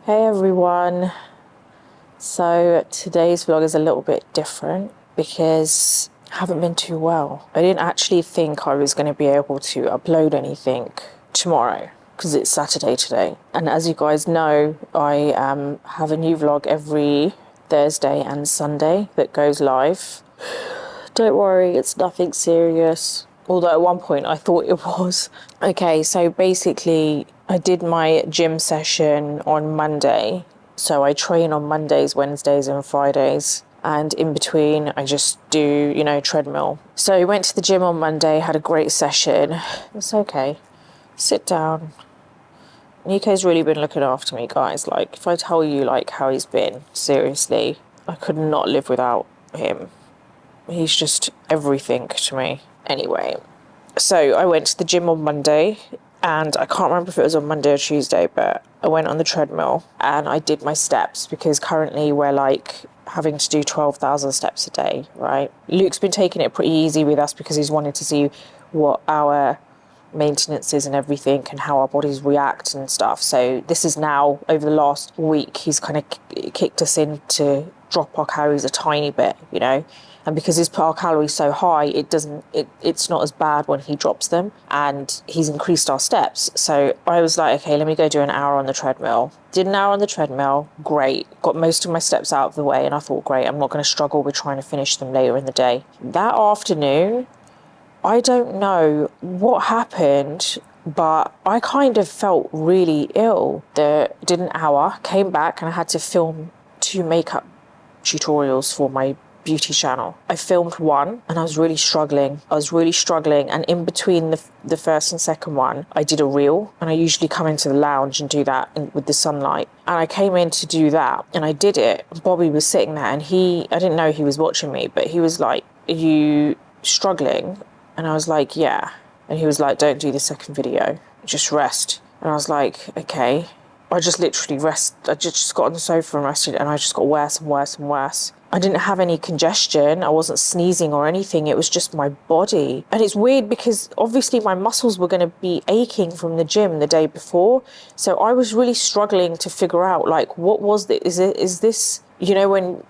Hey everyone. So today's vlog is a little bit different because I haven't been too well. I didn't actually think I was going to be able to upload anything tomorrow because it's Saturday today. And as you guys know, I have a new vlog every Thursday and Sunday that goes live. Don't worry, it's nothing serious. Although at one point I thought it was. Okay, so basically I did my gym session on Monday. So I train on Mondays, Wednesdays and Fridays. And in between I just do, treadmill. So I went to the gym on Monday, had a great session. It's okay. Sit down. Nico's really been looking after me, guys. Like, if I tell you, how he's been, seriously, I could not live without him. He's just everything to me. Anyway, so I went to the gym on Monday, and I can't remember if it was on Monday or Tuesday, but I went on the treadmill and I did my steps because currently we're having to do 12,000 steps a day, right? Luke's been taking it pretty easy with us because he's wanted to see what our maintenance is and everything and how our bodies react and stuff. So this is now, over the last week, he's kind of kicked us in to drop our calories a tiny bit, and because he's put our calories so high, it's not as bad when he drops them, and he's increased our steps. So I was like, okay, let me go do an hour on the treadmill. Did an hour on the treadmill, great. Got most of my steps out of the way, and I thought, great, I'm not going to struggle with trying to finish them later in the day. That afternoon, I don't know what happened, but I kind of felt really ill. Did an hour, came back, and I had to film 2 makeup tutorials for my beauty channel. I filmed one and I was really struggling. And in between the first and second one, I did a reel, and I usually come into the lounge and do that with the sunlight. And I came in to do that and I did it. Bobby was sitting there and I didn't know he was watching me, but he was like, "Are you struggling?" And I was like, "Yeah." And he was like, "Don't do the second video, just rest." And I was like, okay. I just literally I just got on the sofa and rested, and I just got worse and worse and worse. I didn't have any congestion. I wasn't sneezing or anything. It was just my body. And it's weird because obviously my muscles were going to be aching from the gym the day before. So I was really struggling to figure out, what was this? Is this, when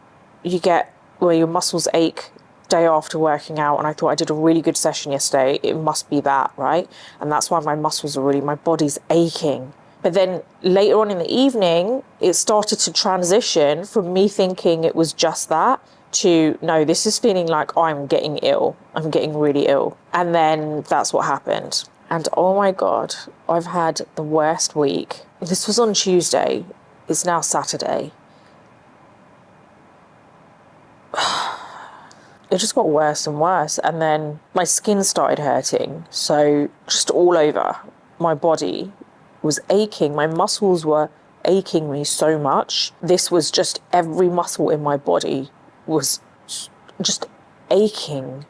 you get where your muscles ache day after working out, and I thought I did a really good session yesterday. It must be that, right? And that's why my body's aching. But then later on in the evening, it started to transition from me thinking it was just that to, no, this is feeling like I'm getting ill. I'm getting really ill. And then that's what happened. And oh my God, I've had the worst week. This was on Tuesday. It's now Saturday. It just got worse and worse. And then my skin started hurting. So just all over my body was aching. My muscles were aching me so much. This was just every muscle in my body was just aching.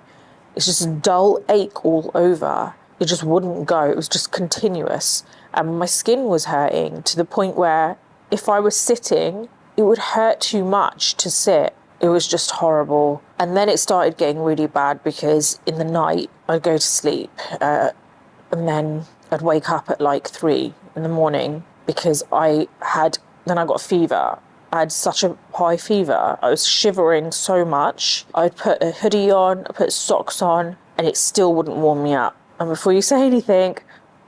It's just a dull ache all over. It just wouldn't go. It was just continuous. And my skin was hurting to the point where if I was sitting, it would hurt too much to sit. It was just horrible. And then it started getting really bad because in the night I'd go to sleep and then I'd wake up at 3 in the morning because then I got a fever. I had such a high fever. I was shivering so much. I'd put a hoodie on, I put socks on, and it still wouldn't warm me up. And before you say anything,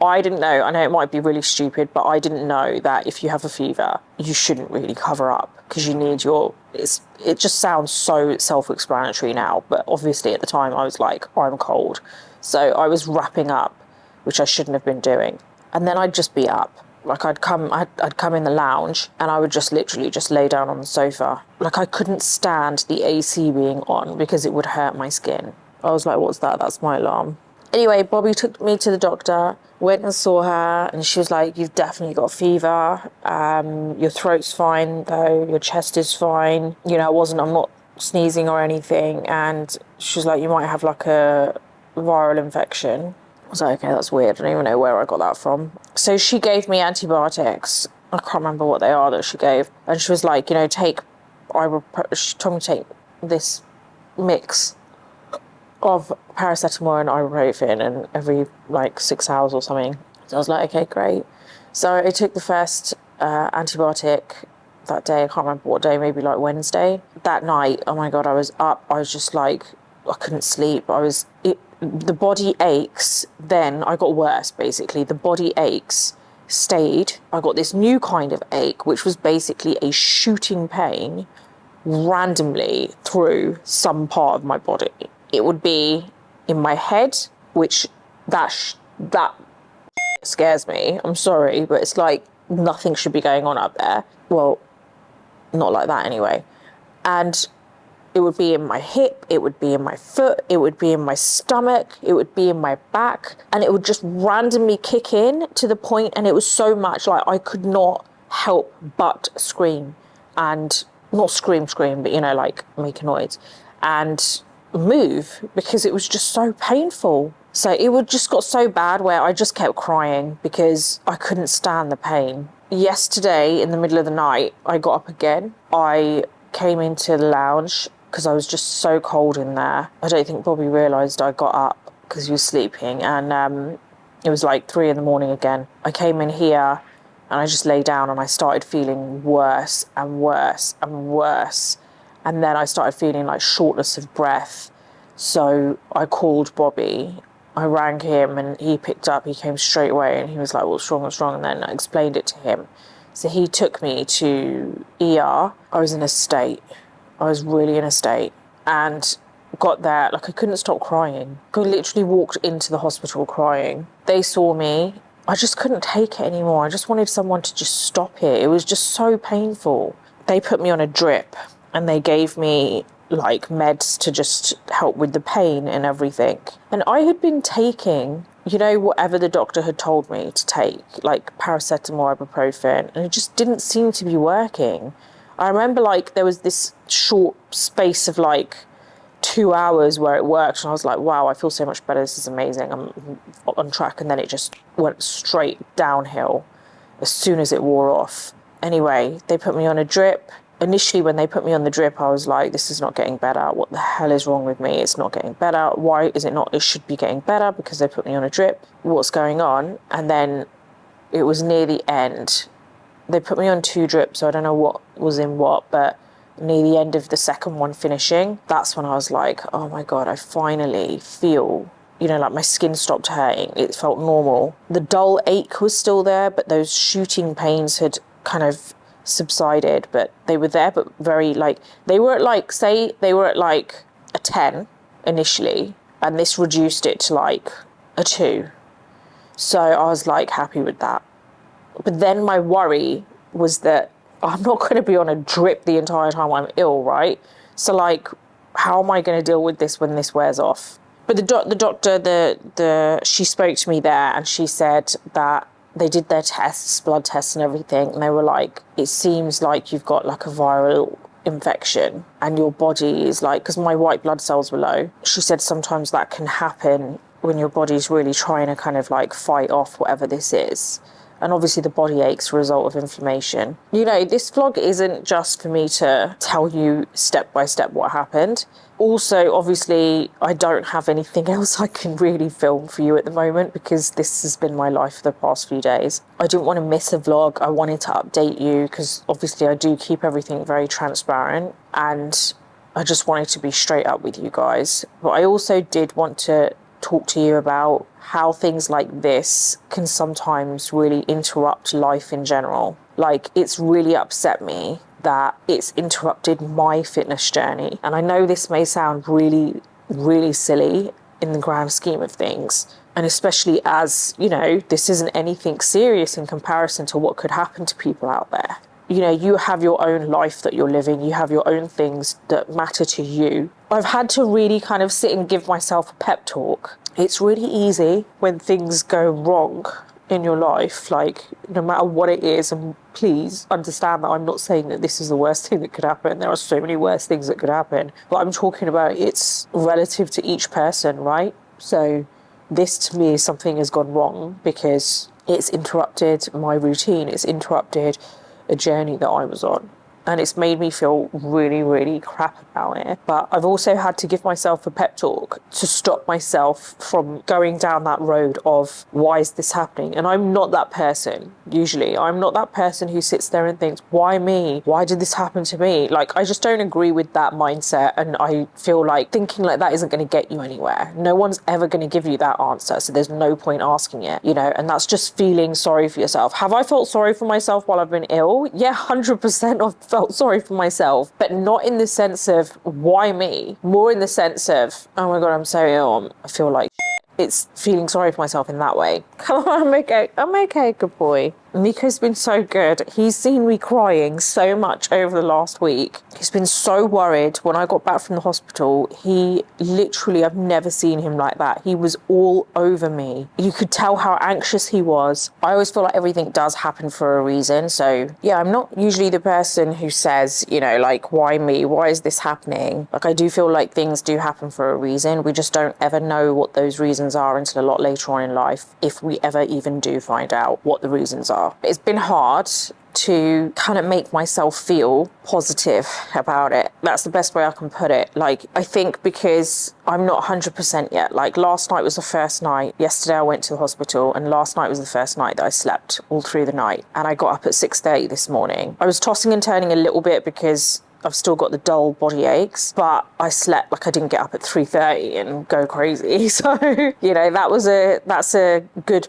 I didn't know. I know it might be really stupid, but I didn't know that if you have a fever, you shouldn't really cover up because you need it just sounds so self-explanatory now, but obviously at the time I was like, I'm cold. So I was wrapping up, which I shouldn't have been doing. And then I'd just be up. I'd come in the lounge and I would just literally just lay down on the sofa. I couldn't stand the AC being on because it would hurt my skin. I was like, what's that? That's my alarm. Anyway, Bobby took me to the doctor, went and saw her, and she was like, you've definitely got a fever. Your throat's fine though, your chest is fine. I'm not sneezing or anything. And she was like, you might have a viral infection. I was like, okay, that's weird. I don't even know where I got that from. So she gave me antibiotics. I can't remember what they are that she gave. And she was like, she told me to take this mix of paracetamol and ibuprofen and every 6 hours or something. So I was like, okay, great. So I took the first antibiotic that day. I can't remember what day, maybe like Wednesday. That night, oh my God, I was up. I was just like, I couldn't sleep. The body aches. Then I got worse, basically. The body aches stayed. I got this new kind of ache, which was basically a shooting pain randomly through some part of my body. It would be in my head, which that scares me. I'm sorry, but it's like nothing should be going on up there. Well, not like that anyway. And it would be in my hip, it would be in my foot, it would be in my stomach, it would be in my back, and it would just randomly kick in to the point, and it was so much like I could not help but scream. And not scream, but like make a noise and move, because it was just so painful. So it would just got so bad where I just kept crying because I couldn't stand the pain. Yesterday, in the middle of the night, I got up again. I came into the lounge because I was just so cold in there. I don't think Bobby realised I got up because he was sleeping, and it was like 3 a.m. again. I came in here and I just lay down and I started feeling worse and worse and worse. And then I started feeling like shortness of breath. So I called Bobby. I rang him and he picked up. He came straight away and he was like, what's wrong? And then I explained it to him. So he took me to ER. I was in a state. I was really in a state. And got there, like I couldn't stop crying. I literally walked into the hospital crying. They saw me. I just couldn't take it anymore. I just wanted someone to just stop it. It was just so painful. They put me on a drip and they gave me like meds to just help with the pain and everything. And I had been taking, whatever the doctor had told me to take, like paracetamol, ibuprofen, and it just didn't seem to be working. I remember like there was this short space of like 2 hours where it worked and I was like, wow, I feel so much better, this is amazing, I'm on track. And then it just went straight downhill as soon as it wore off. Anyway, they put me on a drip. Initially when they put me on the drip, I was like, this is not getting better, what the hell is wrong with me? It's not getting better. Why is it not? It should be getting better because they put me on a drip. What's going on? And then it was near the end. They put me on 2 drips, so I don't know what was in what, but near the end of the second one finishing, that's when I was like, oh my God, I finally feel, like my skin stopped hurting. It felt normal. The dull ache was still there, but those shooting pains had kind of subsided, but they were there, but very like, they were at like, say they were at like a 10 initially, and this reduced it to like a 2. So I was like happy with that. But then my worry was that I'm not going to be on a drip the entire time I'm ill, right? So like, how am I going to deal with this when this wears off? But the doctor, she spoke to me there and she said that they did their tests, blood tests and everything. And they were like, it seems like you've got like a viral infection and your body is like, because my white blood cells were low. She said sometimes that can happen when your body's really trying to kind of like fight off whatever this is. And obviously the body aches a result of inflammation. This vlog isn't just for me to tell you step by step what happened. Also, obviously, I don't have anything else I can really film for you at the moment because this has been my life for the past few days. I didn't want to miss a vlog. I wanted to update you because obviously I do keep everything very transparent and I just wanted to be straight up with you guys. But I also did want to talk to you about how things like this can sometimes really interrupt life in general. Like, it's really upset me that it's interrupted my fitness journey. And I know this may sound really, really silly in the grand scheme of things. And especially as, this isn't anything serious in comparison to what could happen to people out there. You have your own life that you're living. You have your own things that matter to you. I've had to really kind of sit and give myself a pep talk. It's really easy when things go wrong in your life, like no matter what it is, and please understand that I'm not saying that this is the worst thing that could happen. There are so many worse things that could happen. But I'm talking about it's relative to each person, right? So this to me is something has gone wrong because it's interrupted my routine. It's interrupted a journey that I was on. and it's made me feel really, really crap about it. But I've also had to give myself a pep talk to stop myself from going down that road of why is this happening? And I'm not that person. Usually I'm not that person who sits there and thinks, why me? Why did this happen to me? Like, I just don't agree with that mindset, and I feel like thinking like that isn't going to get you anywhere. No one's ever going to give you that answer, so there's no point asking it, you know. And that's just feeling sorry for yourself. Have I felt sorry for myself while I've been ill? Yeah, 100% I've felt sorry for myself, but not in the sense of why me, more in the sense of, oh my god, I'm so ill, I feel like shit. It's feeling sorry for myself in that way. Come on, I'm okay, good boy. Nico's been so good. He's seen me crying so much over the last week. He's been so worried. When I got back from the hospital, he literally, I've never seen him like that. He was all over me. You could tell how anxious he was. I always feel like everything does happen for a reason. So yeah, I'm not usually the person who says, you know, like, why me? Why is this happening? Like, I do feel like things do happen for a reason. We just don't ever know what those reasons are until a lot later on in life, if we ever even do find out what the reasons are. It's been hard to kind of make myself feel positive about it. That's the best way I can put it. Like, I think because I'm not 100% yet. Like, last night was the first night. Yesterday I went to the hospital, and last night was the first night that I slept all through the night. And I got up at 6:30 this morning. I was tossing and turning a little bit because I've still got the dull body aches, but I slept like I didn't get up at 3:30 and go crazy. So, you know, that's a good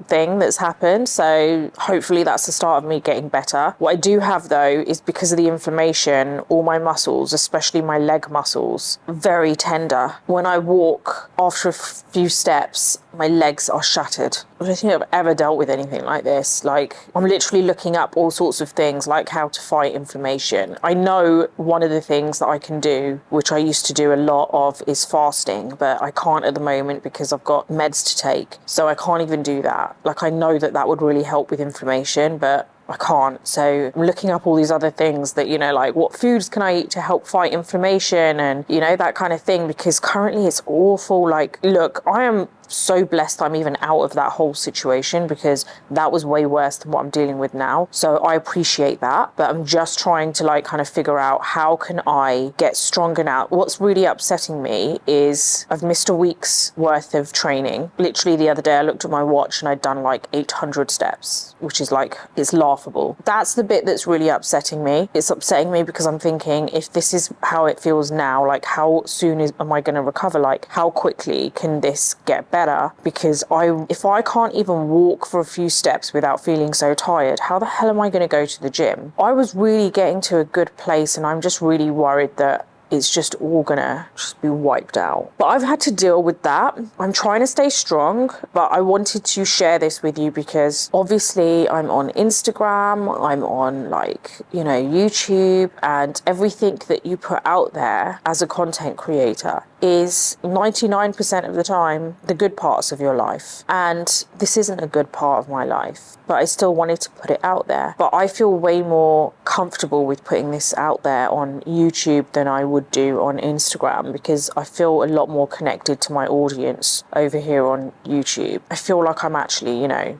thing that's happened. So hopefully that's the start of me getting better. What I do have though is, because of the inflammation, all my muscles, especially my leg muscles, very tender. When I walk, after a few steps, my legs are shattered. I don't think I've ever dealt with anything like this. Like, I'm literally looking up all sorts of things, like how to fight inflammation. I know one of the things that I can do, which I used to do a lot of, is fasting, but I can't at the moment because I've got meds to take. So I can't even do that. Like, I know that that would really help with inflammation, but I can't. So I'm looking up all these other things that, you know, like, what foods can I eat to help fight inflammation and, you know, that kind of thing, because currently it's awful. Like, look, I am so blessed I'm even out of that whole situation, because that was way worse than what I'm dealing with now. So I appreciate that, but I'm just trying to like kind of figure out, how can I get stronger now? What's really upsetting me is I've missed a week's worth of training. Literally the other day I looked at my watch and I'd done like 800 steps, which is like, it's laughable. That's the bit that's really upsetting me. It's upsetting me because I'm thinking, if this is how it feels now, like, how soon am I going to recover? Like, how quickly can this get better? Because if I can't even walk for a few steps without feeling so tired, how the hell am I going to go to the gym? I was really getting to a good place, and I'm just really worried that it's just all gonna just be wiped out. But I've had to deal with that. I'm trying to stay strong, but I wanted to share this with you because obviously I'm on Instagram, I'm on, like, you know, YouTube, and everything that you put out there as a content creator is 99% of the time the good parts of your life. And this isn't a good part of my life, but I still wanted to put it out there. But I feel way more comfortable with putting this out there on YouTube than I would do on Instagram, because I feel a lot more connected to my audience over here on YouTube. I feel like I'm actually, you know,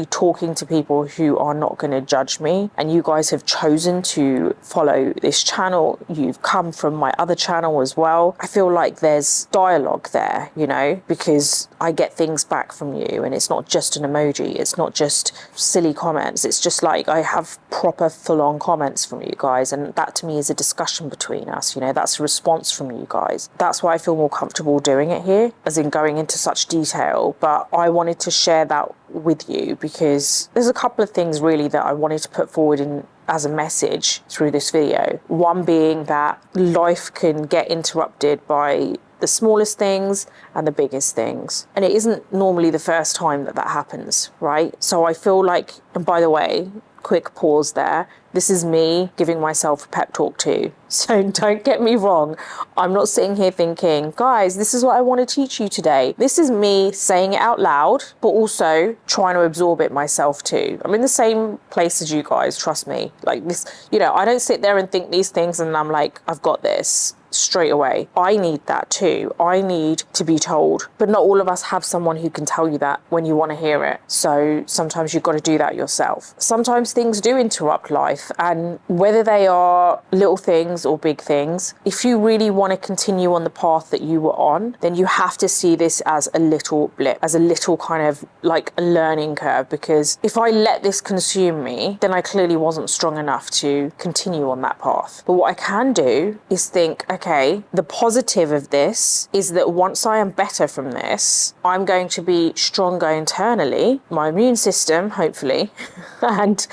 talking to people who are not going to judge me. And you guys have chosen to follow this channel. You've come from my other channel as well. I feel like there's dialogue there, you know, because I get things back from you, and it's not just an emoji, it's not just silly comments, it's just like I have proper full-on comments from you guys, and that to me is a discussion between us, you know, that's a response from you guys. That's why I feel more comfortable doing it here, as in going into such detail. But I wanted to share that with you because there's a couple of things really that I wanted to put forward in as a message through this video. One being that life can get interrupted by the smallest things and the biggest things. And it isn't normally the first time that happens, right? So I feel like, and by the way, quick pause there, this is me giving myself a pep talk too. So don't get me wrong. I'm not sitting here thinking, guys, this is what I want to teach you today. This is me saying it out loud, but also trying to absorb it myself too. I'm in the same place as you guys, trust me. Like this, you know, I don't sit there and think these things and I'm like, I've got this straight away. I need that too. I need to be told. But not all of us have someone who can tell you that when you want to hear it. So sometimes you've got to do that yourself. Sometimes things do interrupt life. life. And whether they are little things or big things, if you really want to continue on the path that you were on, then you have to see this as a little blip, as a little kind of like a learning curve. Because if I let this consume me, then I clearly wasn't strong enough to continue on that path. But what I can do is think, okay, the positive of this is that once I am better from this, I'm going to be stronger internally, my immune system, hopefully, and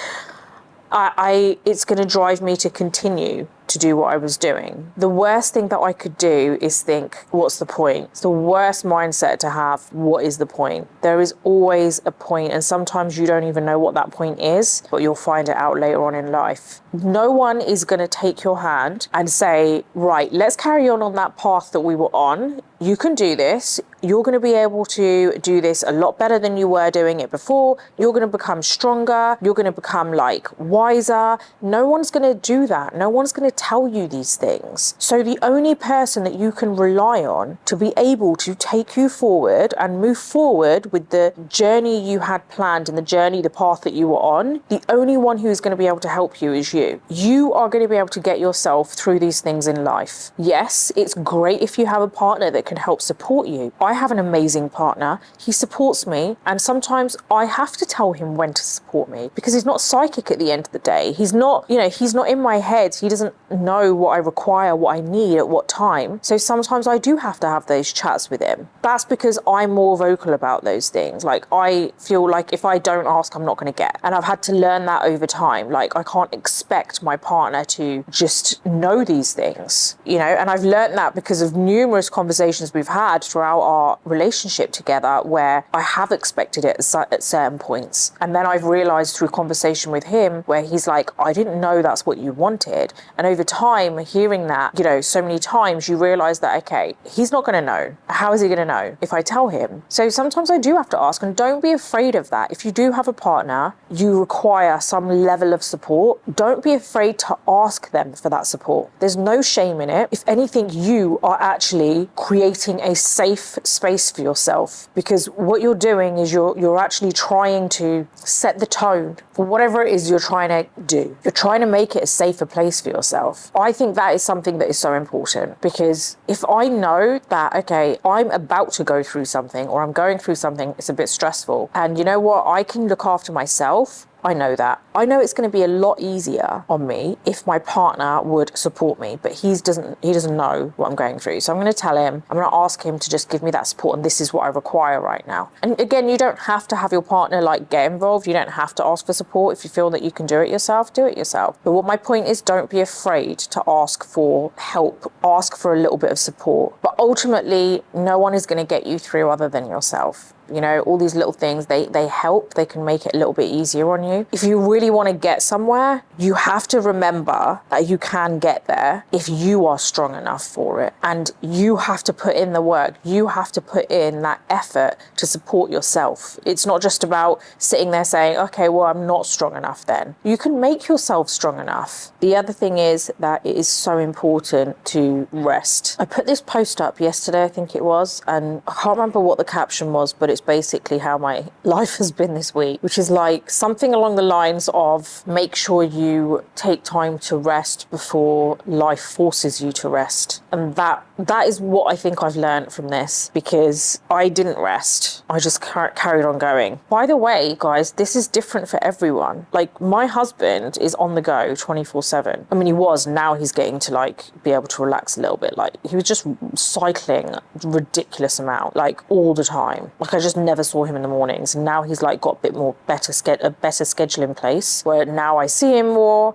it's going to drive me to continue to do what I was doing. The worst thing that I could do is think, what's the point? It's the worst mindset to have. What is the point? There is always a point, and sometimes you don't even know what that point is, but you'll find it out later on in life. No one is going to take your hand and say, right, let's carry on that path that we were on. You can do this. You're going to be able to do this a lot better than you were doing it before. You're going to become stronger. You're going to become like wiser. No one's going to do that. No one's going to tell you these things. So the only person that you can rely on to be able to take you forward and move forward with the journey you had planned and the path that you were on, the only one who's going to be able to help you is you. You are going to be able to get yourself through these things in life. Yes, it's great if you have a partner that can help support you. I have an amazing partner. He supports me, and sometimes I have to tell him when to support me because he's not psychic at the end of the day. He's not in my head. He doesn't know what I require, what I need at what time. So sometimes I do have to have those chats with him. That's because I'm more vocal about those things. Like, I feel like if I don't ask, I'm not going to get. And I've had to learn that over time. Like, I can't expect my partner to just know these things, and I've learned that because of numerous conversations we've had throughout our relationship together where I have expected it at certain points. And then I've realized through conversation with him where he's like, I didn't know that's what you wanted. And over time, hearing that, so many times, you realize that, okay, he's not going to know. How is he going to know if I tell him? So sometimes I do have to ask, and don't be afraid of that. If you do have a partner, you require some level of support. Don't be afraid to ask them for that support. There's no shame in it. If anything, you are actually creating a safe space for yourself, because what you're doing is you're actually trying to set the tone for whatever it is you're trying to do. You're trying to make it a safer place for yourself. I think that is something that is so important, because if I know that, okay, I'm about to go through something or I'm going through something, it's a bit stressful, and you know what, I can look after myself. I know that. I know it's going to be a lot easier on me if my partner would support me, but he doesn't know what I'm going through. So I'm going to tell him, I'm going to ask him to just give me that support, and this is what I require right now. And again, you don't have to have your partner get involved. You don't have to ask for support. If you feel that you can do it yourself, do it yourself. But what my point is, don't be afraid to ask for help, ask for a little bit of support. But ultimately, no one is going to get you through other than yourself. All these little things, they help. They can make it a little bit easier on you. If you really want to get somewhere, you have to remember that you can get there if you are strong enough for it. And you have to put in the work. You have to put in that effort to support yourself. It's not just about sitting there saying, okay, well, I'm not strong enough then. You can make yourself strong enough. The other thing is that it is so important to rest. I put this post up yesterday, I think it was, and I can't remember what the caption was, but it's basically how my life has been this week, which is like something along the lines of, make sure you take time to rest before life forces you to rest. And that is what I think I've learned from this, because I didn't rest. I just carried on going. By the way, guys, this is different for everyone. Like, my husband is on the go 24/7. I mean, he was, now he's getting to be able to relax a little bit. He was just cycling a ridiculous amount, all the time. I just never saw him in the mornings, and now he's got a bit more better schedule in place where now I see him more.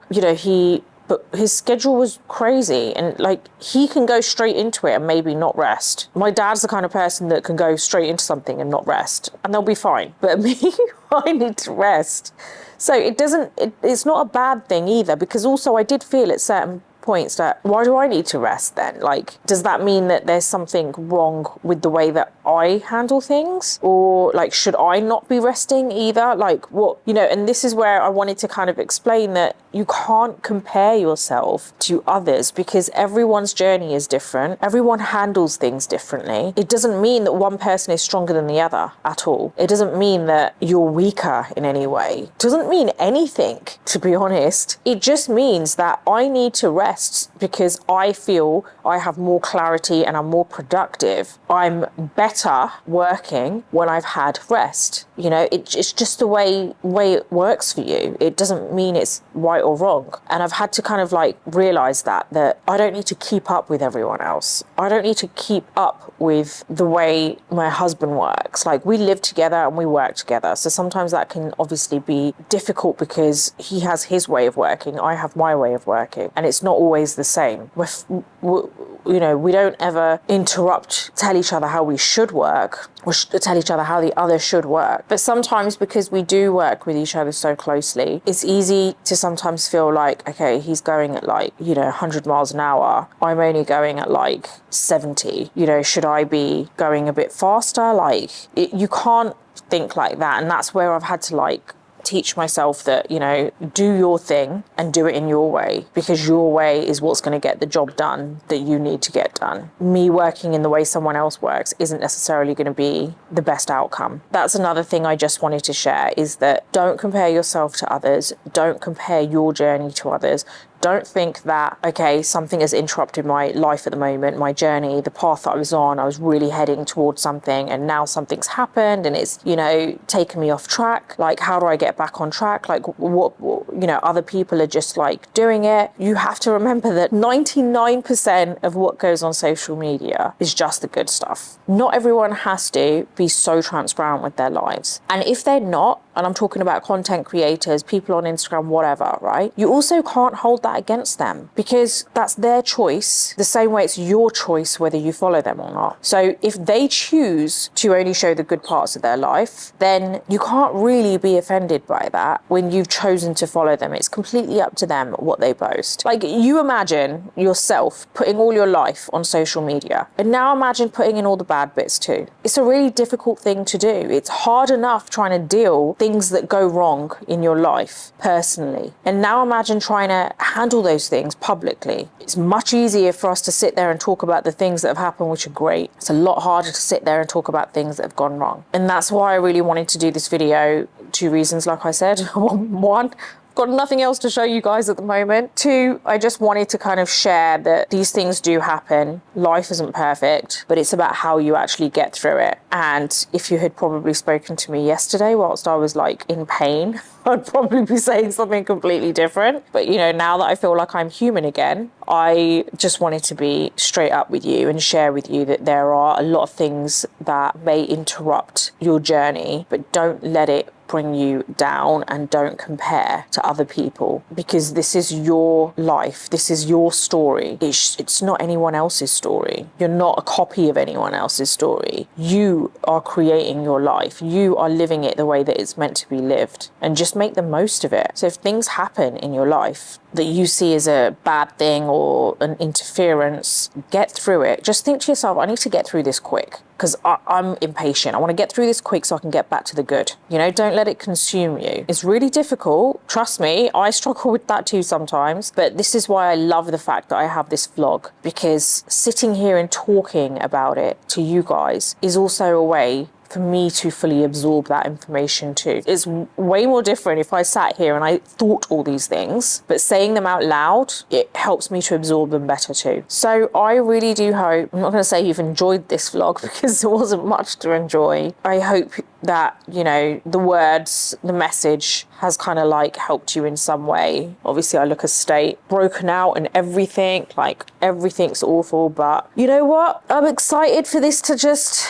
But his schedule was crazy, and he can go straight into it and maybe not rest. My dad's the kind of person that can go straight into something and not rest, and they'll be fine. But me, I need to rest. So it's not a bad thing either, because also I did feel at certain points that, why do I need to rest then? Does that mean that there's something wrong with the way that I handle things? Or like, should I not be resting either? Like what, and this is where I wanted to kind of explain that you can't compare yourself to others because everyone's journey is different. Everyone handles things differently. It doesn't mean that one person is stronger than the other at all. It doesn't mean that you're weaker in any way. It doesn't mean anything, to be honest. It just means that I need to rest because I feel I have more clarity and I'm more productive. I'm better working when I've had rest. It's just the way it works for you. It doesn't mean it's right or wrong. And I've had to kind of like realize that I don't need to keep up with everyone else. I don't need to keep up with the way my husband works. Like, we live together and we work together. So sometimes that can obviously be difficult because he has his way of working, I have my way of working, and it's not always the same. We don't ever tell each other how we should work or tell each other how the other should work. But sometimes, because we do work with each other so closely, it's easy to sometimes feel like, okay, he's going at 100 miles an hour. I'm only going at 70. Should I be going a bit faster? You can't think like that. And that's where I've had to teach myself that, do your thing and do it in your way, because your way is what's going to get the job done that you need to get done. Me working in the way someone else works isn't necessarily going to be the best outcome. That's another thing I just wanted to share, is that don't compare yourself to others. Don't compare your journey to others. Don't think that, okay, something has interrupted my life at the moment, my journey, the path that I was on. I was really heading towards something and now something's happened and it's, taken me off track. How do I get back on track? What other people are just doing it. You have to remember that 99% of what goes on social media is just the good stuff. Not everyone has to be so transparent with their lives. And if they're not, and I'm talking about content creators, people on Instagram, whatever, right? You also can't hold that against them because that's their choice, the same way it's your choice whether you follow them or not. So if they choose to only show the good parts of their life, then you can't really be offended by that when you've chosen to follow them. It's completely up to them what they post. You imagine yourself putting all your life on social media, and now imagine putting in all the bad bits too. It's a really difficult thing to do. It's hard enough trying to deal things that go wrong in your life personally. And now imagine trying to handle those things publicly. It's much easier for us to sit there and talk about the things that have happened, which are great. It's a lot harder to sit there and talk about things that have gone wrong. And that's why I really wanted to do this video. 2 reasons, like I said. One, got nothing else to show you guys at the moment. 2, I just wanted to kind of share that these things do happen. Life isn't perfect, but it's about how you actually get through it. And if you had probably spoken to me yesterday whilst I was in pain, I'd probably be saying something completely different. But now that I feel like I'm human again, I just wanted to be straight up with you and share with you that there are a lot of things that may interrupt your journey, but don't let it bring you down, and don't compare to other people, because this is your life. This is your story. It's not anyone else's story. You're not a copy of anyone else's story. You are creating your life. You are living it the way that it's meant to be lived, and just make the most of it. So if things happen in your life that you see as a bad thing or an interference, get through it. Just think to yourself, I need to get through this quick because I'm impatient. I want to get through this quick so I can get back to the good. Don't let it consume you. It's really difficult. Trust me, I struggle with that too sometimes. But this is why I love the fact that I have this vlog, because sitting here and talking about it to you guys is also a way for me to fully absorb that information too. It's way more different if I sat here and I thought all these things, but saying them out loud, it helps me to absorb them better too. So I really do hope, I'm not going to say you've enjoyed this vlog because there wasn't much to enjoy. I hope that, the words, the message has kind of helped you in some way. Obviously I look a state broken out and everything, everything's awful, but you know what? I'm excited for this to just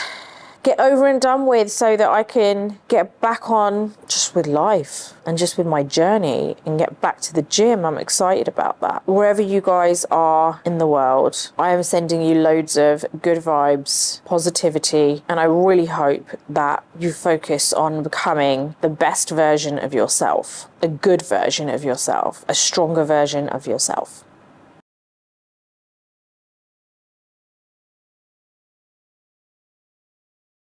get over and done with so that I can get back on just with life and just with my journey and get back to the gym. I'm excited about that. Wherever you guys are in the world, I am sending you loads of good vibes, positivity, and I really hope that you focus on becoming the best version of yourself, a good version of yourself, a stronger version of yourself.